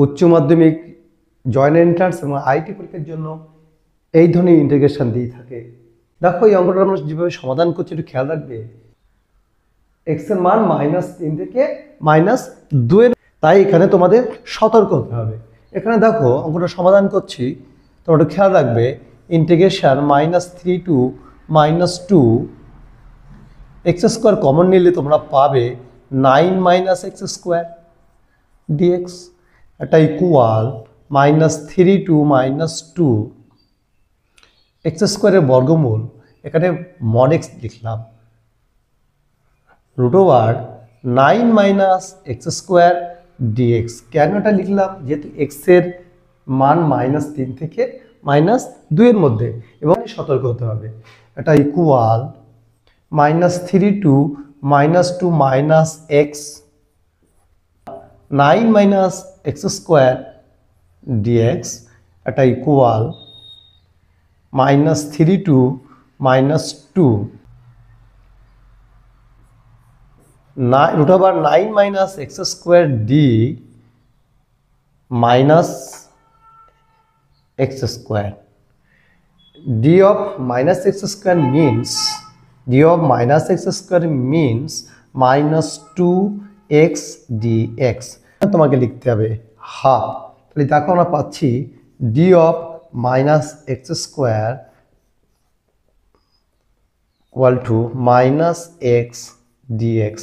উচ্চ মাধ্যমিক joint entrance এবং আইটি পরীক্ষার জন্য এই ধরনের ইন্টিগ্রেশন দিয়ে থাকে। দেখো এই অঙ্কটা আমরা যেভাবে সমাধান করছি একটু খেয়াল রাখবে। এক্স এর মান -3 থেকে -2 তাই এখানে তোমাদের সতর্ক হতে হবে। এখানে দেখো অঙ্কটা সমাধান করছি, তোমরা একটু খেয়াল রাখবে integration -3 to -2 X square common নিলে তোমরা পাবে 9 - x স্কোয়ার dx, এটা ইকুয়াল -3 টু -2 এক্স স্কোয়ারের বর্গমূল, এখানে মড এক্স লিখলাম, √9 - x স্কোয়ার dx। কেন এটা লিখলাম? যেহেতু এক্স এর মান -3 থেকে -2 এর মধ্যে, এবং সতর্ক হতে হবে। এটা equal -3 to -2 -x 9 - x square dx, এটা equal -3 to -2 √9 - x square d minus x square. d of -x square means -2x dx। তোমাকে লিখতে হবে হাফ। তাহলে দেখো আমরা পাচ্ছি d of -x square equal to -x dx।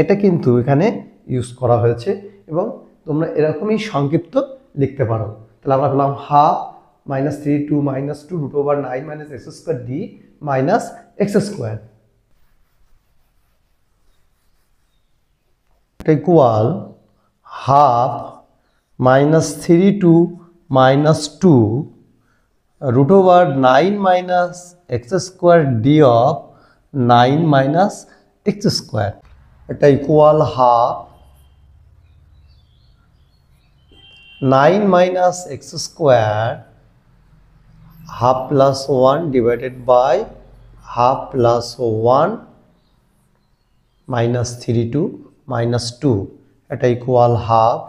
এটা কিন্তু এখানে ইউজ করা হয়েছে এবং তোমরা এরকমই সংক্ষিপ্ত লিখতে পারো। তাহলে আমরা পেলাম half -3 to -2 √9 - x square d - x square, এটা equal half -3 to -2 √9 - x square d of 9 - x square, এটা equal half 9 - x square half plus 1 divided by half plus 1 -3 to -2, এটা ইকুয়াল হাফ,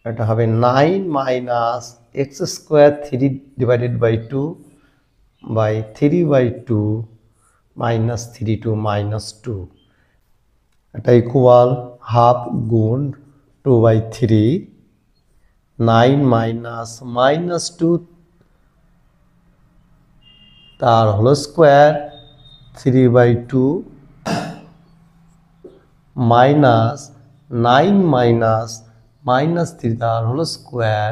এটা হবে 9 - x square 3 divided by 2 by 3/2 -3 to -2, এটা equal half গুণ 2/3 9 - -2 তার whole square 3/2 -9 -3 তার whole square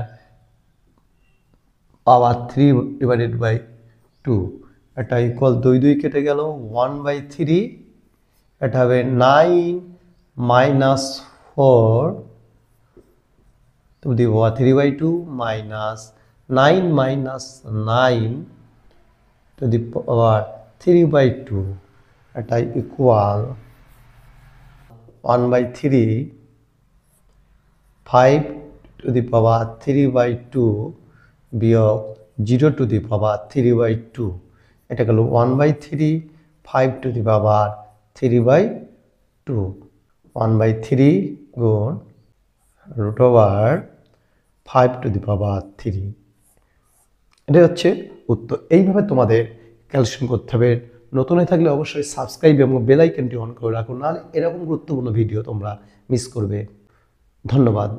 power 3 divided by 2, এটা equal 2 2 কেটে গেল 1/3, এটা হবে 9 - 4 to the power 3/2 minus 9 - 9 to the power 3/2, এটা ইকুয়াল 1/3 5 to the power 3/2 বিয়োগ 0 to the power 3/2, এটা গেল 1/3 5 to the power 3/2 1/3 গুণ √5 to the power 3, এটা হচ্ছে উত্তর। এইভাবে তোমাদের ক্যালকুলেশন করতে হবে। নতুন হয়ে থাকলে অবশ্যই সাবস্ক্রাইব এবং বেল আইকনটি অন করে রাখুন, নাহলে এরকম গুরুত্বপূর্ণ ভিডিও তোমরা মিস করবে। ধন্যবাদ।